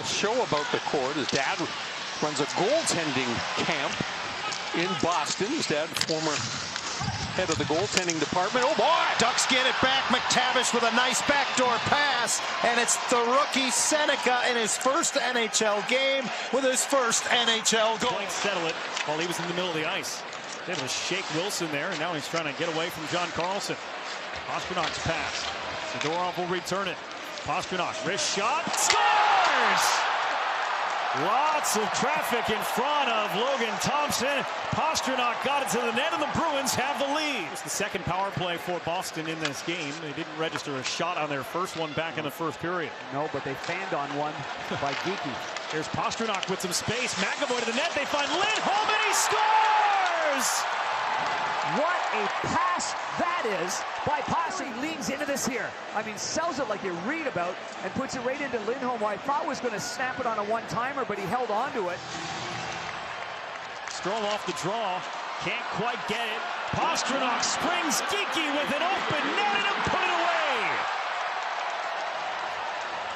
show about the court. His dad runs a goaltending camp in Boston. His dad, former head of the goaltending department. Oh boy! Ducks get it back. McTavish with a nice backdoor pass, and it's the rookie Seneca in his first NHL game with his first NHL goal. Settle it while he was in the middle of the ice. Able to shake Wilson there, and now he's trying to get away from John Carlson. Pasternak's pass. Zadorov will return it. Pasternak, wrist shot, scores! Lots of traffic in front of Logan Thompson. Pasternak got it to the net, and the Bruins have the lead. It's the second power play for Boston in this game. They didn't register a shot on their first one back in the first period. No, but they fanned on one by Geeky. Here's Pasternak with some space. McAvoy to the net. They find Lindholm, and he scores! What a pass that is by Pasternak. He leans into this here. I mean, sells it like you read about and puts it right into Lindholm, who I thought was going to snap it on a one-timer, but he held on to it. Strom off the draw. Can't quite get it. Pasternak springs Geeky with an open net and put it away.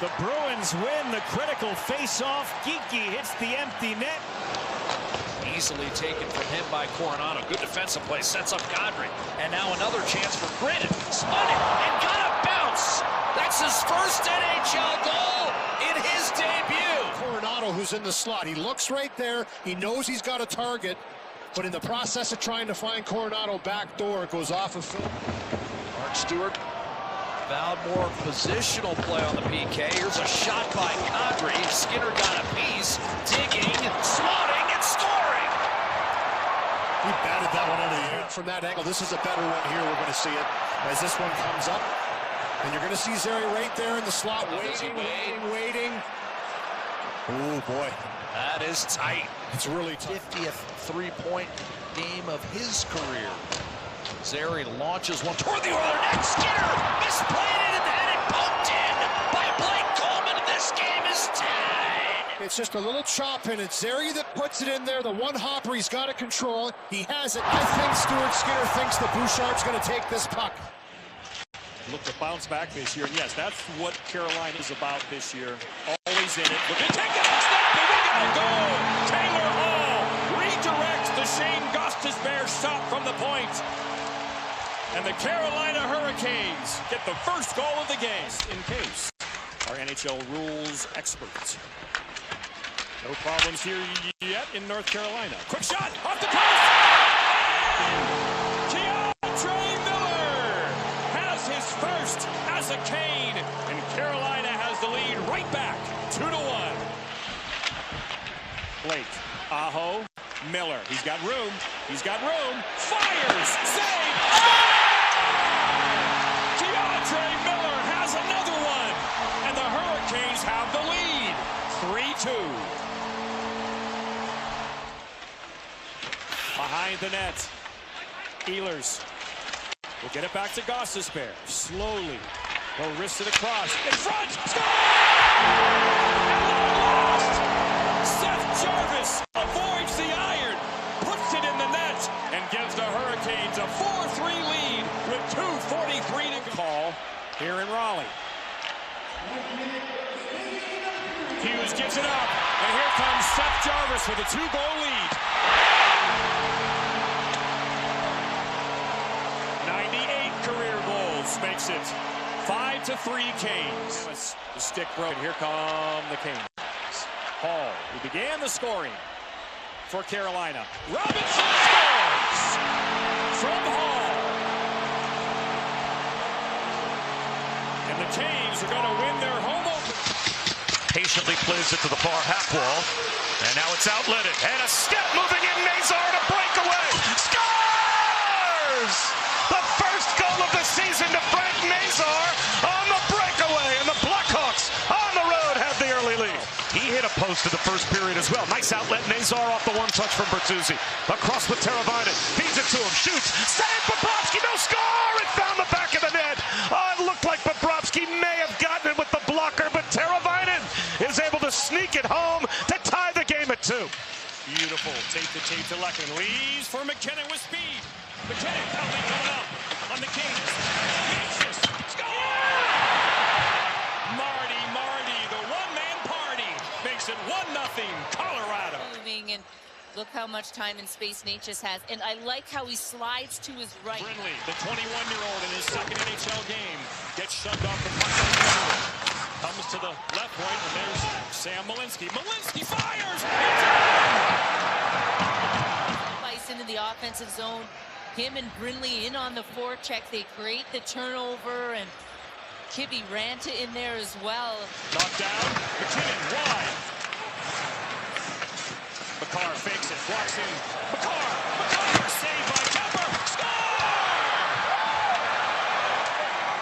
The Bruins win the critical face-off. Geeky hits the empty net. Easily taken from him by Coronado. Good defensive play, sets up Kadri. And now another chance for Granit. Spun it and got a bounce. That's his first NHL goal in his debut. Coronado, who's in the slot, he looks right there. He knows he's got a target, but in the process of trying to find Coronado backdoor, it goes off of Phil. Mark Stewart vowed more positional play on the PK. Here's a shot by Kadri. Skinner got a piece, digging, swatting, and scoring. He batted that one out of the air. From that angle, this is a better one here. We're going to see it as this one comes up. And you're going to see Zary right there in the slot, waiting. Oh, boy. That is tight. It's really tough. 50th three-point game of his career. Zary launches one toward the other net. Skinner misplayed it and it poked in by Blake Coleman. This game is tied. It's just a little chop, and it's Zary that puts it in there. The one hopper, he's got to control. He has it. I think Stuart Skinner thinks that Bouchard's going to take this puck. Look to bounce back this year. And yes, that's what Carolina is about this year. Always in it. Look at take it. Snap. Here we go. Goal. Taylor Hall redirects the Shane Gostisbehere shot from the point. And the Carolina Hurricanes get the first goal of the game. In case, our NHL rules expert. No problems here yet in North Carolina. Quick shot off the coast. His first as a Cane, and Carolina has the lead right back, 2-1. Blake, Aho, Miller, he's got room, fires, save, DeAndre Miller has another one, and the Hurricanes have the lead, 3-2. Behind the net, Ehlers. We'll get it back to Gostisbehere. Slowly. They'll wrist it across. In front! Score! And lost! Seth Jarvis avoids the iron, puts it in the net, and gives the Hurricanes a 4-3 lead with 2:43 to call here in Raleigh. Hughes gives it up, and here comes Seth Jarvis with a 2-goal lead. 98 career goals makes it 5-3 Canes. The stick broke. Here come the Canes. Hall, who began the scoring for Carolina. Robinson scores from Hall. And the Canes are going to win their home opener. Patiently plays it to the far half wall. And now it's outletted. And a step moving in. Nazar to breakaway. Scores! The first goal of the season to Frank Nazar on the breakaway. And the Blackhawks on the road have the early lead. He hit a post in the first period as well. Nice outlet. Nazar off the one touch from Bertuzzi. Across with Teravainen. Feeds it to him. Shoots. Save Bobrovsky. No score! It found the back of the net. Oh, it looked like Bobrovsky may have gotten it with the blocker, but Teravainen is able to sneak it home to tie the game at 2. Beautiful. Tape to Lekin. Leaves for McKinnon with speed. McKinnon penalty coming up on the Kings. Score! Marty, the one-man party. makes it 1-0 Colorado. Moving, and look how much time and space Natchez has. And I like how he slides to his right. Brindley, the 21-year-old in his second NHL game, gets shoved off the front. Comes to the left point, and there's Sam Malinsky. Malinsky fires! Ice into the offensive zone. Him and Brindley in on the forecheck. They create the turnover, and Kibbe Ranta in there as well. Knocked down. McKinnon wide. McCarr fakes it. Walks in. McCarr saved by Kemper. Score!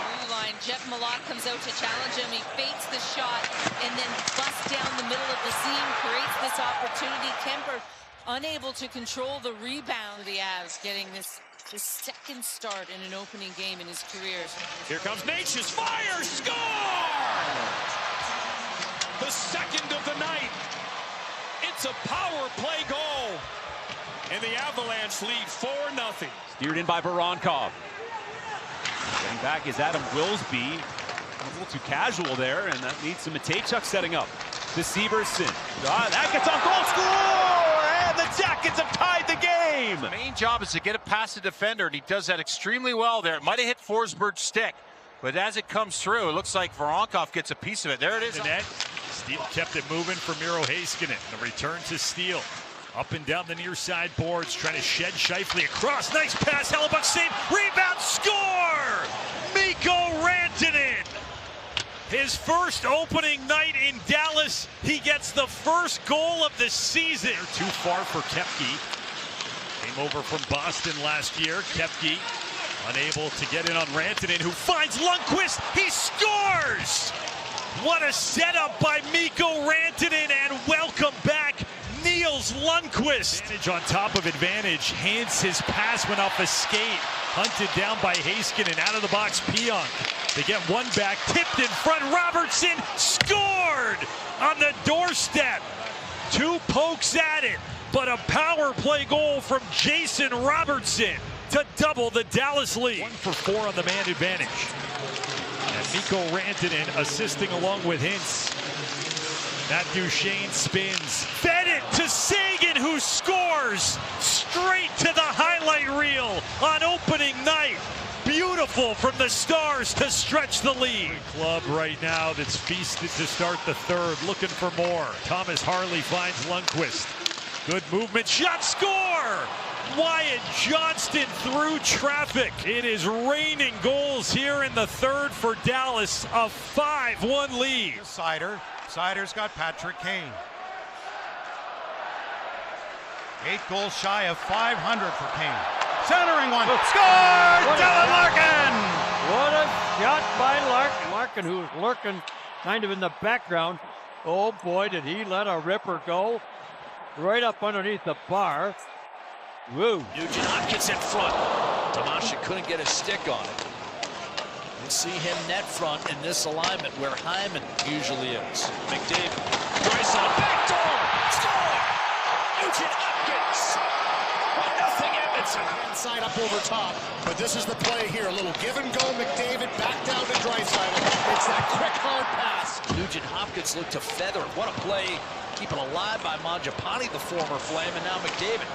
Blue line. Jeff Malott comes out to challenge him. He fakes the shot and then busts down the middle of the seam. Creates this opportunity. Kemper unable to control the rebound. The Avs getting this second start in an opening game in his career. Here comes Natchez. Fire! Score! The second of the night. It's a power play goal. And the Avalanche lead 4-0. Steered in by Voronkov. Getting back is Adam Wilsby. A little too casual there, and that needs some Matejchuk setting up. To Severson. That gets on goal. Score! And the Jackets have tied the game. The main job is to get it past the defender, and he does that extremely well there. It might have hit Forsberg's stick, but as it comes through, it looks like Voronkov gets a piece of it. There it is. The net. Steele kept it moving for Miro Heiskanen. The return to Steele. Up and down the near side boards, trying to shed Scheifele across. Nice pass. Hellebuck save. Rebound. Score! Mikko Rantanen. His first opening night in Dallas. He gets the first goal of the season. Too far for Koepke. Came over from Boston last year. Koepke unable to get in on Rantanen, who finds Lundqvist. He scores! What a setup by Mikko Rantanen, and welcome back, Niels Lundqvist. Advantage on top of advantage. Hance, his pass went off a skate. Hunted down by Heiskanen, out of the box, Pionk. They get one back, tipped in front, Robertson scored on the doorstep. Two pokes at it, but a power play goal from Jason Robertson to double the Dallas lead. 1 for 4 on the man advantage. And Mikko Rantanen assisting along with Hintz. Matt Duchene spins, fed it to Sagan, who scores straight to the highlight reel on opening night. Beautiful from the Stars to stretch the lead. Club right now that's feasted to start the third, looking for more. Thomas Harley finds Lundqvist. Good movement, shot, score! Wyatt Johnston through traffic. It is raining goals here in the third for Dallas, a 5-1 lead. Sider's got Patrick Kane. 8 goals shy of 500 for Kane. Centering one. Score! Dylan Larkin! What a shot by Larkin. Larkin, who was lurking kind of in the background. Oh boy, did he let a ripper go. Right up underneath the bar. Woo. Nugent Hopkins in front. Tomasik couldn't get a stick on it. We'll see him net front in this alignment where Hyman usually is. McDavid. Draisaitl, backdoor! Score! Nugent Hopkins! 1-0 Edmonton. Inside up over top, but this is the play here. A little give and go. McDavid back down to Draisaitl. It's that quick, hard pass. Nugent Hopkins looked to feather. What a play. Keeping alive by Mangiapane, the former Flame, and now McDavid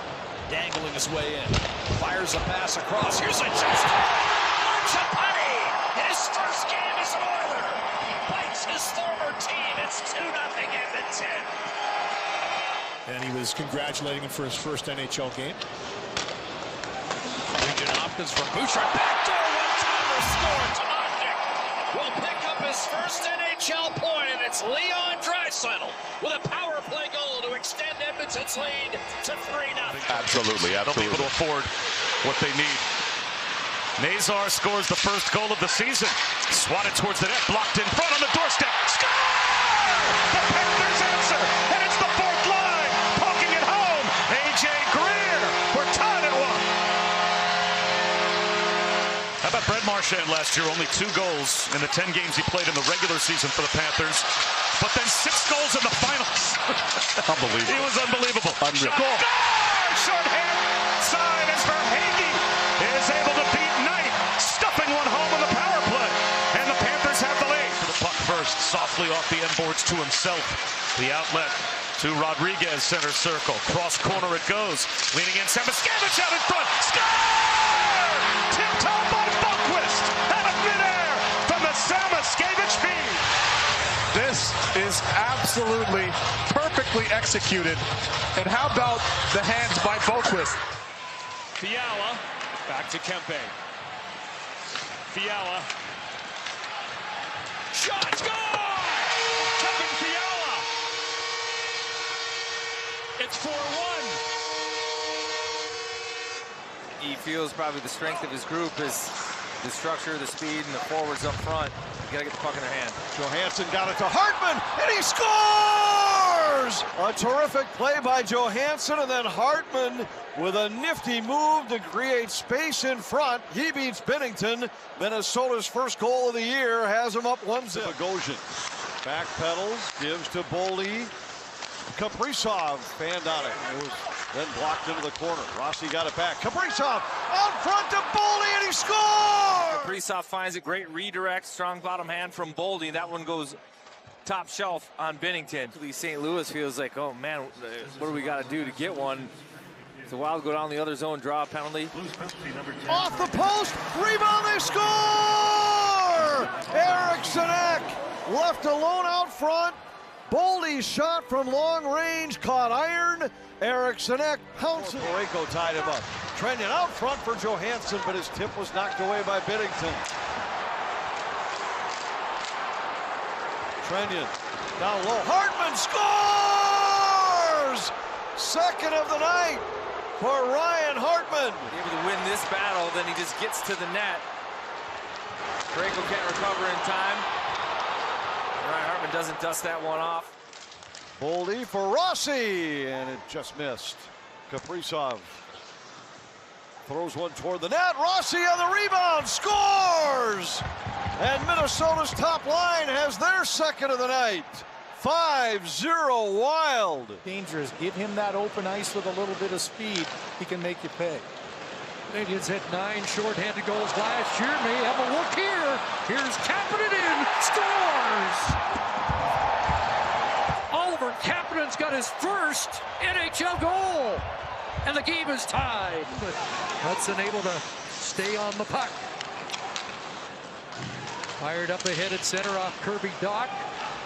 dangling his way in. Fires a pass across. Here's a chance. Mangiapane! His first game as an Oiler. He bites his former team. It's 2-0 Edmonton. And he was congratulating him for his first NHL game. Nugent Hopkins from Bouchard. Backdoor one-timer score. Tomasik will pick up his first NHL point, and it's Leon Draisaitl with a power play goal to extend Edmonton's lead to 3-0. Absolutely. They'll be able to afford what they need. Nazar scores the first goal of the season. Swatted towards the net, blocked in front on the doorstep. Score! The Panthers answer, and it's the fourth line. Poking it home. A.J. Greer. We're tied at 1. How about Brett Marchand last year? Only 2 goals in the 10 games he played in the regular season for the Panthers. But then 6 goals in the finals. Unbelievable. He was unbelievable. Unreal. Goal. Shorthand side as Verhaeghe is able to beat Knight, stuffing one home on the power play. And the Panthers have the lead. For the puck first, soft nicely off the end boards to himself. The outlet to Rodriguez, center circle. Cross corner it goes. Leaning in, Samoskevich out in front. Score! Tip-top by Buckwist. Out of midair from the Samoskevich feed. This is absolutely perfectly executed. And how about the hands by Boquist? Fiala back to Kempe. Fiala. Shot, score! Kevin Fiala. It's 4-1. He feels probably the strength of his group is the structure, the speed, and the forwards up front. You gotta get the puck in their hand. Johansson got it to Hartman, and he scores! A terrific play by Johansson, and then Hartman with a nifty move to create space in front. He beats Binnington. Minnesota's first goal of the year has him up 1-0. Bogosian backpedals, gives to Boldy. Kaprizov fanned on it. It was then blocked into the corner. Rossi got it back. Kaprizov out front to Boldy, and he scores! Kaprizov finds a great redirect, strong bottom hand from Boldy. That one goes top shelf on Binnington. St. Louis feels like, oh man, what do we got to do to get one? It's a Wild go down the other zone, draw a penalty. Off the post, rebound, they score! Eriksson Ek left alone out front. Boldy's shot from long range caught iron. Eriksson Ek pounces. Parayko tied him up. Trenton out front for Johansson, but his tip was knocked away by Binnington. Trenton down low. Hartman scores! Second of the night for Ryan Hartman. Able to win this battle, then he just gets to the net. Parayko can't recover in time. Ryan Hartman doesn't dust that one off. Boldy for Rossi, and it just missed. Kaprizov throws one toward the net. Rossi on the rebound, scores! And Minnesota's top line has their second of the night. 5-0 Wild. Dangerous. Give him that open ice with a little bit of speed. He can make you pay. Canadiens hit 9 shorthanded goals last year. May have a look here. Here's Kapanen in, scores! Oliver Kapanen's got his first NHL goal, and the game is tied. But Hudson able to stay on the puck. Fired up ahead at center off Kirby Dach.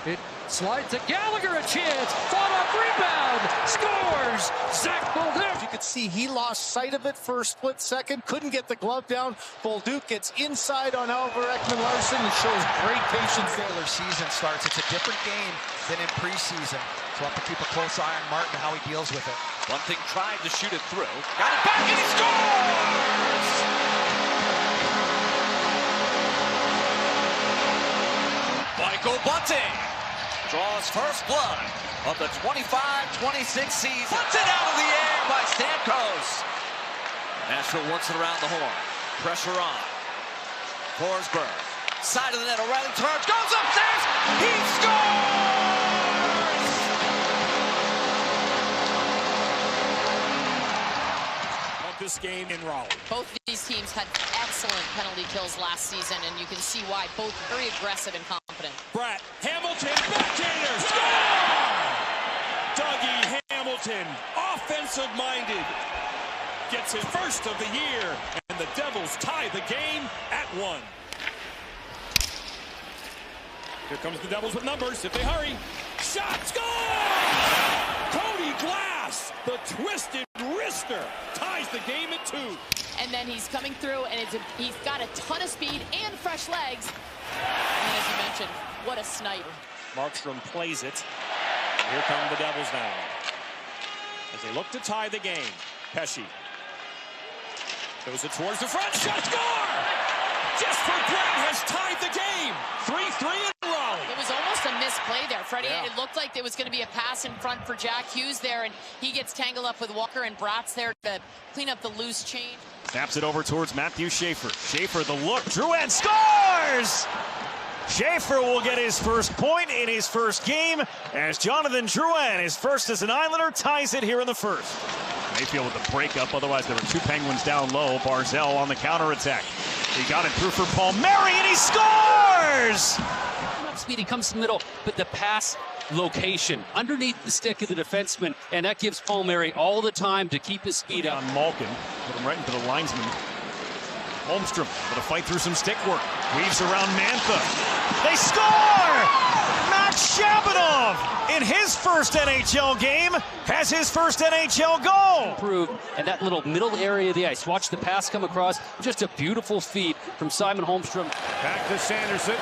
It slides to Gallagher, a chance. Fought off rebound. Scores. Zach Bolduc. You could see he lost sight of it for a split second. Couldn't get the glove down. Bolduc gets inside on Oliver Ekman-Larsson and shows great patience. Their season starts. It's a different game than in preseason. So we'll have to keep a close eye on Martin, how he deals with it. Bunting tried to shoot it through. Got it back and he scores! Michael Bunting draws first blood of the 25-26 season. Puts it out of the air by Stamkos. Nashville wants it around the horn. Pressure on. Forsberg. Side of the net. O'Reilly turns. Goes upstairs. He scores! This game in Raleigh. Both of these teams had excellent penalty kills last season, and you can see why. Both very aggressive and confident. Brett Hamilton, backhander, score! Dougie Hamilton, offensive-minded, gets his first of the year, and the Devils tie the game at 1. Here comes the Devils with numbers, if they hurry. Shot, score! Cody Glass, the twisted wrister, ties the game at 2. And then he's coming through, and he's got a ton of speed and fresh legs. And as you mentioned, what a snipe. Markstrom plays it. Here come the Devils now. As they look to tie the game, Pesce goes it towards the front. Shot, score! Just for Brett has tied the game. 3-3 in a row. It was almost a misplay there, Freddie. Yeah. It looked like there was going to be a pass in front for Jack Hughes there, and he gets tangled up with Walker, and Brat's there to clean up the loose change. Snaps it over towards Matthew Schaefer. Schaefer, the look. Drouin scores! Schaefer will get his first point in his first game as Jonathan Drouin, his first as an Islander, ties it here in the first. Mayfield with the breakup. Otherwise, there were 2 Penguins down low. Barzal on the counterattack. He got it through for Palmieri, and he scores! top speed, he comes to the middle, but the pass location underneath the stick of the defenseman, and that gives Palmieri all the time to keep his speed up. On Malkin, put him right into the linesman. Holmstrom going to fight through some stick work. Weaves around Mantha. They score! Max Shabanov in his first NHL game has his first NHL goal. Improved, and that little middle area of the ice. Watch the pass come across. Just a beautiful feed from Simon Holmstrom. Back to Sanderson.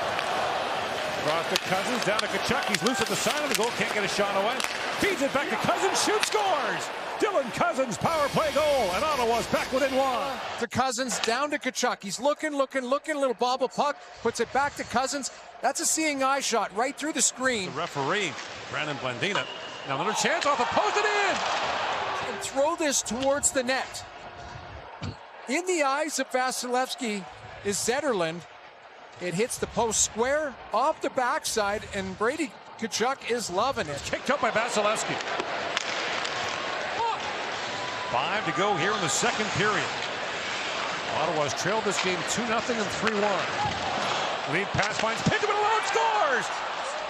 Across to Cousins, down to Tkachuk. He's loose at the side of the goal, can't get a shot away. Feeds it back to Cousins, shoots, scores! Dylan Cousins, power play goal, and Ottawa's back within one. To Cousins, down to Tkachuk. He's looking, little bobble puck, puts it back to Cousins. That's a seeing eye shot right through the screen. The referee, Brandon Blandina. Now another chance off the post and in! And throw this towards the net. In the eyes of Vasilevsky is Zetterlund. It hits the post square off the backside, and Brady Tkachuk is loving it. Kicked up by Vasilevsky. 5 to go here in the second period. Ottawa's trailed this game 2-0 and 3-1. Lead pass finds Pinto and alone scores!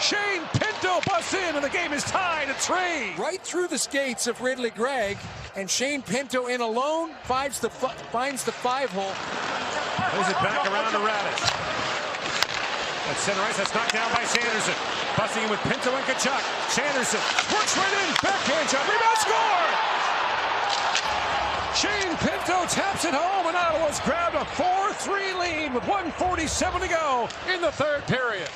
Shane Pinto busts in and the game is tied at 3. Right through the skates of Ridley Gregg, and Shane Pinto in alone finds the 5-hole. Plays it back around to Radis. At center ice, that's knocked down by Sanderson. Busting in with Pinto and Tkachuk. Sanderson works right in, backhand shot, rebound, score! Shane Pinto taps it home, and Ottawa's grabbed a 4-3 lead with 1:47 to go in the third period.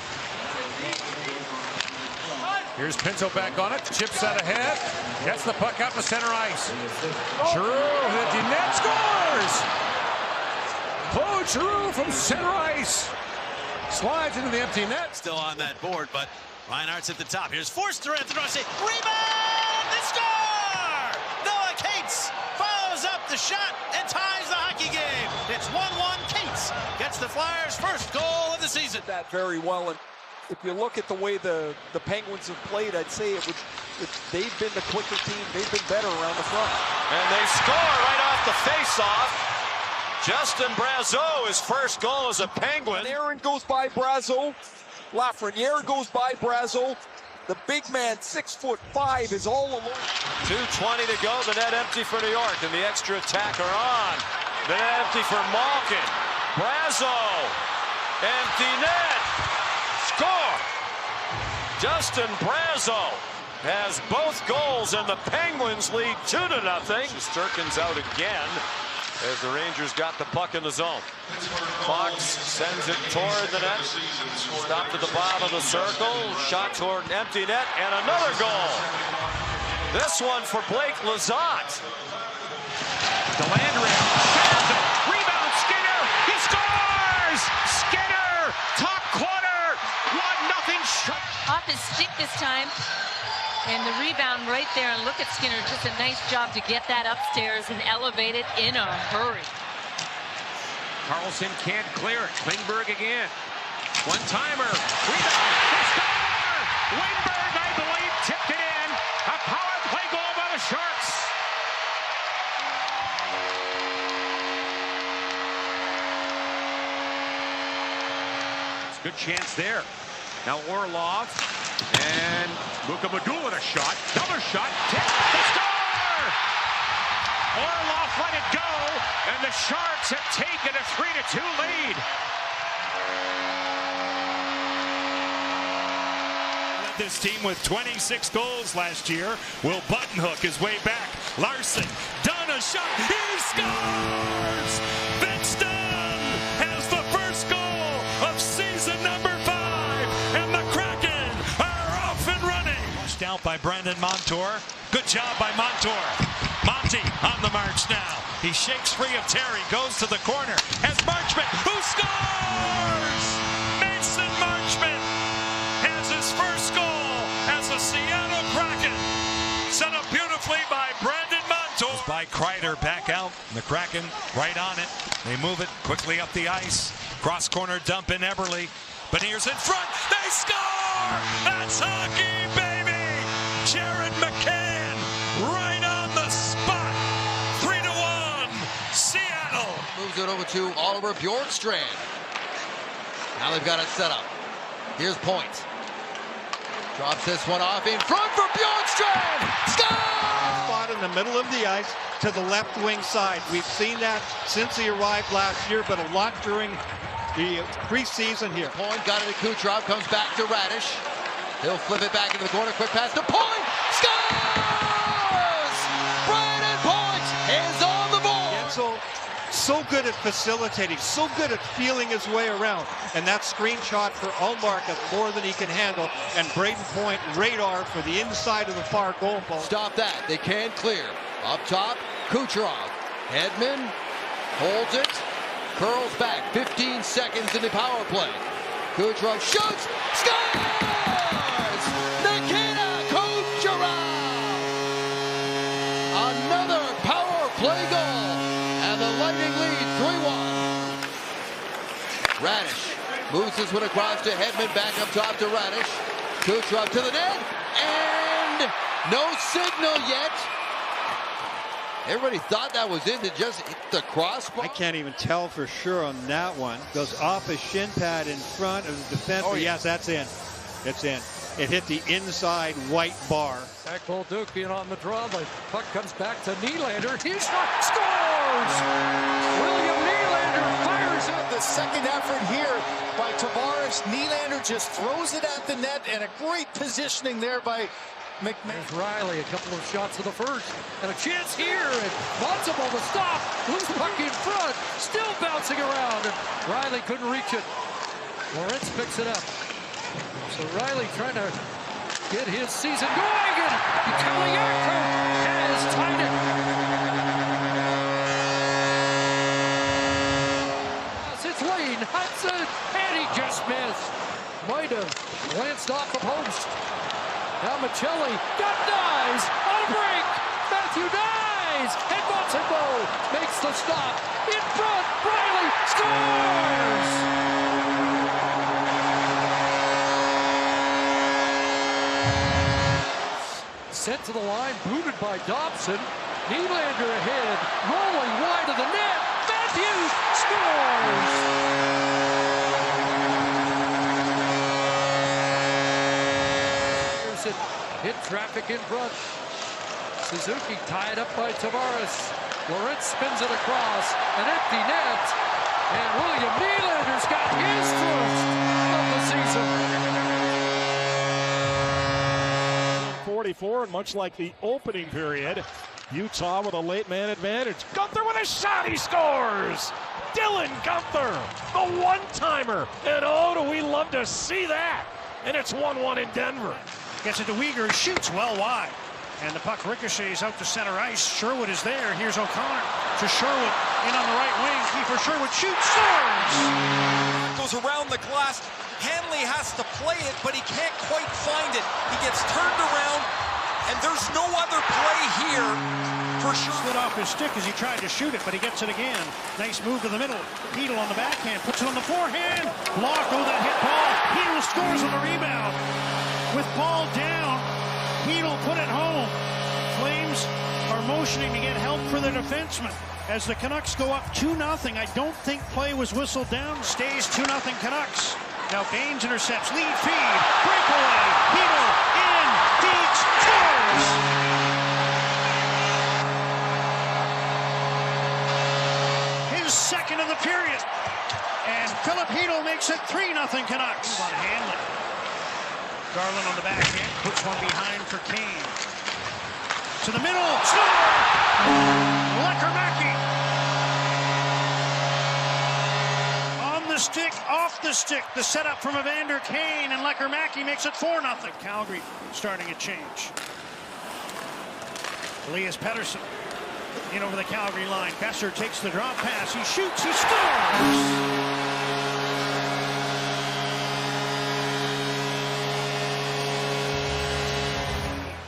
Here's Pinto back on it, chips out ahead, gets the puck out to center ice. Giroux, the net scores! Claude Giroux from center ice slides into the empty net. Still on that board, but Reinhardt's at the top. Here's Forster at the draw. Rebound! They score! Noah Cates follows up the shot and ties the hockey game. It's 1-1. Cates gets the Flyers' first goal of the season. That very well, and if you look at the way the Penguins have played, I'd say they've been the quicker team. They've been better around the front. And they score right off the face-off. Justin Brazeau, his first goal as a Penguin. Aaron goes by Brazeau. Lafreniere goes by Brazeau. The big man, 6'5", is all alone. 2:20 to go. The net empty for New York, and the extra attacker on. The net empty for Malkin. Brazeau. Empty net. Score. Justin Brazeau has both goals, and the Penguins lead 2-0. Sturkin's out again as the Rangers got the puck in the zone. Fox sends it toward the net. Stopped at the bottom of the circle. Shot toward empty net, and another goal. This one for Blake Lizotte. Delandry. Rebound, Skinner. He scores! Skinner, top corner. 1-0 shot. Off his stick this time. And the rebound right there, and look at Skinner, just a nice job to get that upstairs and elevate it in a hurry. Carlson can't clear it. Klingberg again. One-timer. Rebound. They score! Wingberg, I believe, tipped it in. A power play goal by the Sharks. It's a good chance there. Now Orlov and Luka Magoo with a shot. Double shot. Tip. They score! Orlov let it go, and the Sharks have taken a 3-2 lead. This team with 26 goals last year will button-hook his way back. Larson, done a shot. He scores! Vince Dunn has the first goal of season number 5, and the Kraken are off and running. Pushed out by Brandon Montour. Good job by Montour. Monty on the march now. He shakes free of Terry, goes to the corner. Has Marchment, who scores! Mason Marchment has his first goal as a Seattle Kraken. Set up beautifully by Brandon Montour. By Kreider back out. The Kraken right on it. They move it quickly up the ice. Cross corner dump in Eberle. Beniers in front. They score! That's hockey, baby! Jared McCann right on the spot. 3-1. Seattle. Moves it over to Oliver Bjorkstrand. Now they've got it set up. Here's Point. Drops this one off in front for Bjorkstrand. Score! Spot in the middle of the ice to the left wing side. We've seen that since he arrived last year, but a lot during the preseason here. Point got it to Kucherov, comes back to Radish. He'll flip it back into the corner, quick pass to Point. Scores! Brandon Point is on the board. So good at facilitating, so good at feeling his way around. And that screenshot for Ullmark is more than he can handle. And Brayden Point, radar for the inside of the far goal post. Stop that. They can't clear. Up top, Kucherov. Hedman holds it, curls back. 15 seconds in the power play. Kucherov shoots, scores! Nikita Kucherov! Another power play goal. And the Lightning lead 3-1. Radish moves this one across to Hedman, back up top to Radish. Kucherov to the net, and no signal yet. Everybody thought that was in to just hit the crossbar. I can't even tell for sure on that one. Goes off a shin pad in front of the defense. Oh, yes, that's in. It's in. It hit the inside white bar. Zach Bolduc being on the draw. The puck comes back to Nylander. He scores! William Nylander fires up the second effort here by Tavares. Nylander just throws it at the net, and a great positioning there by McMahon. There's Riley, a couple of shots of the first, and a chance here, and Montembeault to stop. Loose puck in front, still bouncing around, and Riley couldn't reach it. Lawrence picks it up. So Riley trying to get his season going, and Italiaco has tied it. It's Wayne Hudson, and he just missed. Might have glanced off the post. Now Michelli got Nyes on a break. Matthew Nyes, and Montembeault makes the stop. In front, Riley scores! Sent to the line, booted by Dobson. Nylander ahead, rolling wide of the net. Matthews scores! Here's it, hit traffic in front. Suzuki tied up by Tavares. Lawrence spins it across, an empty net. And William Nylander's got his first of the season. 44, and much like the opening period, Utah with a late man advantage. Gunther with a shot, he scores! Dylan Gunther, the one-timer, and oh, do we love to see that! And it's 1-1 in Denver. Gets it to Weegar, who shoots well wide. And the puck ricochets out to center ice. Sherwood is there. Here's O'Connor to Sherwood in on the right wing. Kiefer Sherwood shoots, scores! Goes around the glass. Hanley has to play it, but he can't quite find it. He gets turned around, and there's no other play here for sure. Slid off his stick as he tried to shoot it, but he gets it again. Nice move to the middle. Hedl on the backhand, puts it on the forehand. Block, oh, that hit ball. Hedl scores on the rebound. With ball down, Hedl put it home. Flames are motioning to get help for their defenseman. As the Canucks go up 2-0, I don't think play was whistled down. Stays 2-0 Canucks. Now Baines intercepts, lead feed, breakaway, Hedl in, Deeds scores! His second of the period. And Philip Hedl makes it 3-0 Canucks. Move on Hanley. Garland on the backhand, puts one behind for Kane. To the middle, score! Lekarmäki. The stick, off the stick, the setup from Evander Kane, and Lekarmäki makes it 4-0. Calgary starting a change. Elias Pettersson in over the Calgary line. Besser takes the drop pass. He shoots, he scores!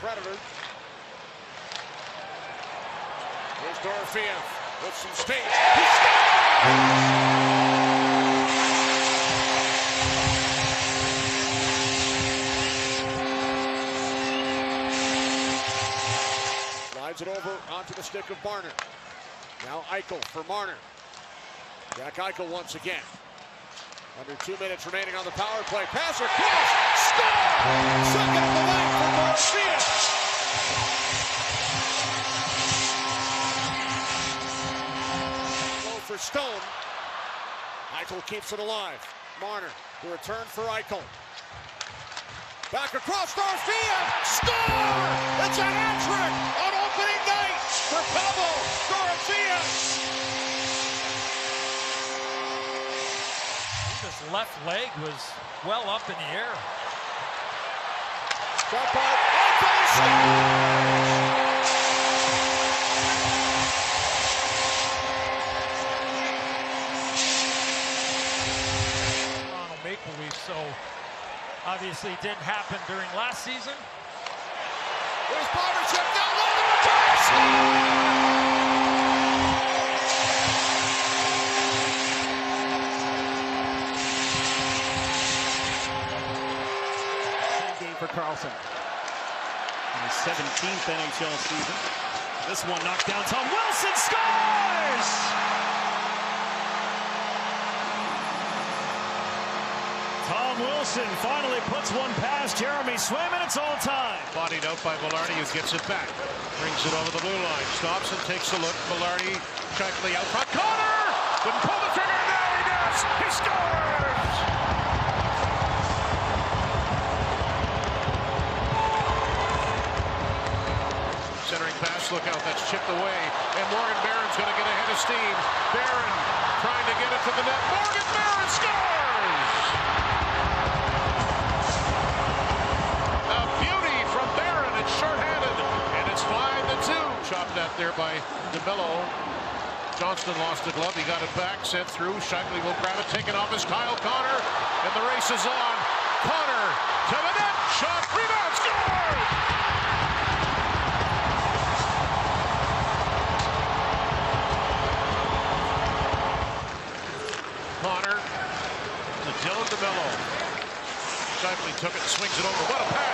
Predators. Here's Dorofeev with some space. He scores! It over onto the stick of Marner. Now Eichel for Marner. Jack Eichel once again. Under 2 minutes remaining on the power play. Passer, cross, score! Second of the night for Garcia. Low for Stone. Eichel keeps it alive. Marner, the return for Eichel. Back across Garcia, score! It's a hat trick on opening night for Pablo Garcia. His left leg was well up in the air. Got by Eichel. Maple Leafs, so obviously didn't happen during last season. There's Boberchuk down low, the return Game for Carlson. In his 17th NHL season. This one knocked down. Tom Wilson scores! Tom Wilson finally puts one past Jeremy Swim, and it's all time. Bodied out by Velarde, who gets it back. Brings it over the blue line. Stops and takes a look. Velarde, Shifley out front. Connor! Didn't pull the trigger. Now he does! He scores! Centering pass, look out. That's chipped away. And Morgan Barron's going to get ahead of steam. Barron trying to get it to the net. Morgan Barron scores! Short-handed, and it's 5-2. Chopped out there by DeMello. Johnston lost the glove. He got it back, sent through. Shifley will grab it, taken off is Kyle Connor, and the race is on. Connor to the net, shot, rebound, scored! Connor to Dylan DeMello. Shifley took it, swings it over. What a pass!